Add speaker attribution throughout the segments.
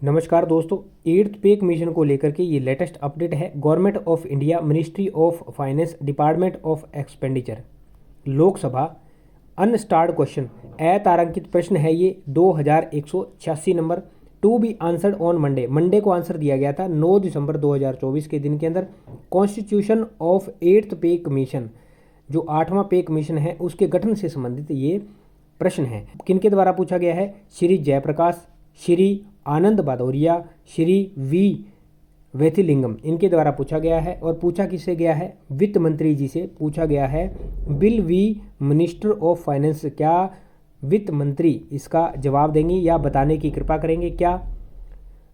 Speaker 1: नमस्कार दोस्तों, 8th पे कमीशन को लेकर के ये लेटेस्ट अपडेट है। Government of India, ministry of finance, department of expenditure, Lok Sabha unstarred question, अतारांकित प्रश्न है ये 2186 नंबर, to be answered on Monday को आंसर दिया गया था 9 दिसंबर 2024 के दिन के अंदर। कॉन्स्टिट्यूशन ऑफ 8th पे कमीशन, जो 8वां पे कमीशन है, उसके गठन से संबंधित ये प्रश्न है। किनके द्वारा पूछा गया है? श्री जयप्रकाश, श्री आनंद बादौरिया, श्री वी वेथिलिंगम, इनके द्वारा पूछा गया है। और पूछा किससे गया है? वित्त मंत्री जी से पूछा गया है। Will we minister of finance, क्या वित्त मंत्री इसका जवाब देंगे या बताने की कृपा करेंगे? क्या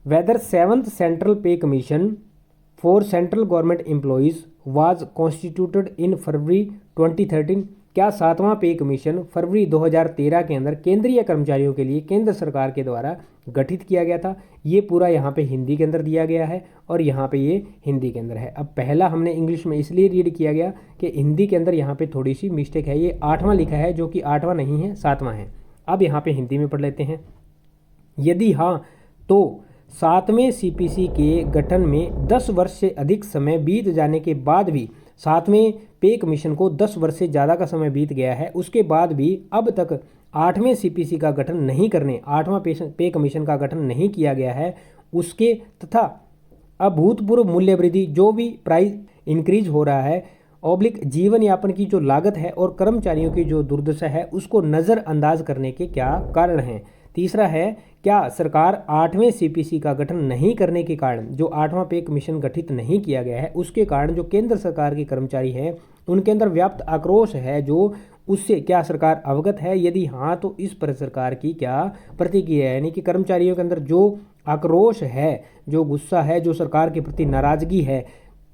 Speaker 1: whether 7th central pay commission for central government employees was constituted in February 2013, क्या 7वां पे कमीशन फरवरी 2013 के अंदर केंद्रीय कर्मचारियों के लिए केंद्र सरकार के द्वारा गठित किया गया था? ये पूरा यहाँ पे हिंदी के अंदर दिया गया है और यहाँ पे ये हिंदी के अंदर है। अब पहला हमने इंग्लिश में इसलिए रीड किया गया कि हिंदी के अंदर यहाँ पे थोड़ी सी मिस्टेक है, ये 8वां लिखा है जो कि 8वां नहीं है, 7वां है। अब यहाँ पे हिंदी में पढ़ लेते हैं। यदि हाँ तो 7वें सीपीसी के गठन में 10 वर्ष से अधिक समय बीत जाने के बाद भी, 7वें पे कमीशन को 10 वर्ष से ज़्यादा का समय बीत गया है, उसके बाद भी अब तक 8वें सीपीसी का गठन नहीं करने, 8वां पे कमीशन का गठन नहीं किया गया है, उसके तथा अभूतपूर्व मूल्य वृद्धि, जो भी प्राइस इंक्रीज हो रहा है, ऑब्लिक जीवन यापन की जो लागत है और कर्मचारियों की जो दुर्दशा है, उसको नज़रअंदाज करने के क्या कारण हैं? तीसरा है, क्या सरकार 8वें सीपीसी का गठन नहीं करने के कारण, जो 8वां पे कमीशन गठित नहीं किया गया है, उसके कारण जो केंद्र सरकार के कर्मचारी हैं उनके अंदर व्याप्त आक्रोश है, जो उससे क्या सरकार अवगत है? यदि हाँ तो इस पर सरकार की क्या प्रतिक्रिया है? यानी कि कर्मचारियों के अंदर जो आक्रोश है, जो गुस्सा है, जो सरकार के प्रति नाराजगी है,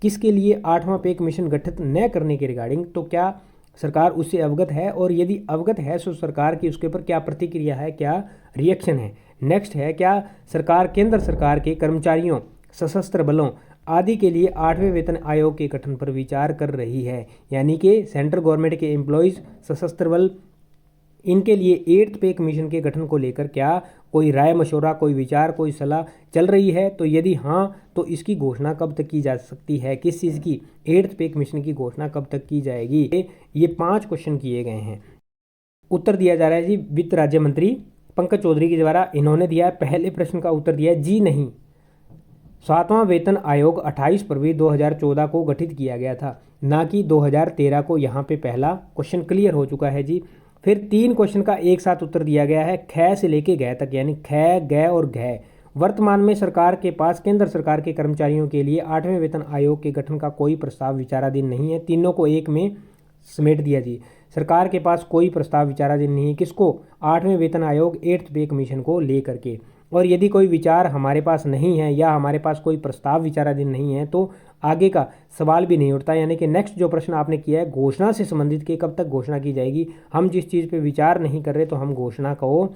Speaker 1: किसके लिए? 8वां पे कमीशन गठित न करने के रिगार्डिंग, तो क्या सरकार उससे अवगत है? और यदि अवगत है तो सरकार की उसके ऊपर क्या प्रतिक्रिया है, क्या रिएक्शन है? नेक्स्ट है, क्या सरकार केंद्र सरकार के कर्मचारियों, सशस्त्र बलों आदि के लिए 8वें वेतन आयोग के गठन पर विचार कर रही है? यानी कि सेंट्रल गवर्नमेंट के एम्प्लॉयज़, सशस्त्र बल, इनके लिए 8th पे कमीशन के गठन को लेकर क्या कोई राय मशवरा, कोई विचार, कोई सलाह चल रही है? तो यदि हाँ तो इसकी घोषणा कब तक की जा सकती है? किस चीज़ की? 8th पे कमीशन की घोषणा कब तक की जाएगी? ये 5 क्वेश्चन किए गए हैं। उत्तर दिया जा रहा है जी वित्त राज्य मंत्री पंकज चौधरी के द्वारा। इन्होंने दिया है, पहले प्रश्न का उत्तर दिया है जी नहीं। 7वां वेतन आयोग 28 फरवरी 2014 को गठित किया गया था, ना कि 2013 को। यहाँ पे पहला क्वेश्चन क्लियर हो चुका है जी। फिर 3 क्वेश्चन का एक साथ उत्तर दिया गया है, ख से लेके ग तक, यानी ख, ग और घ। वर्तमान में सरकार के पास केंद्र सरकार के कर्मचारियों के लिए 8वें वेतन आयोग के गठन का कोई प्रस्ताव विचाराधीन नहीं है। तीनों को एक में समेट दिया जी। सरकार के पास कोई प्रस्ताव विचाराधीन नहीं है, किसको? 8वें वेतन आयोग 8th पे कमीशन को लेकर के। और यदि कोई विचार हमारे पास नहीं है या हमारे पास कोई प्रस्ताव विचाराधीन नहीं है तो आगे का सवाल भी नहीं उठता। यानी कि नेक्स्ट जो प्रश्न आपने किया है घोषणा से संबंधित, कि कब तक घोषणा की जाएगी, हम जिस चीज़ पे विचार नहीं कर रहे तो हम घोषणा को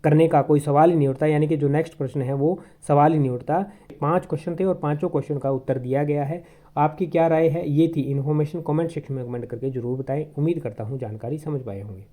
Speaker 1: करने का कोई सवाल ही नहीं उठता। यानी कि जो नेक्स्ट प्रश्न है वो सवाल ही नहीं उठता। 5 क्वेश्चन थे और 5 क्वेश्चन का उत्तर दिया गया है। आपकी क्या राय है? ये थी इन्फॉर्मेशन। कमेंट सेक्शन में कमेंट करके जरूर बताएं। उम्मीद करता हूँ जानकारी समझ पाए होंगे।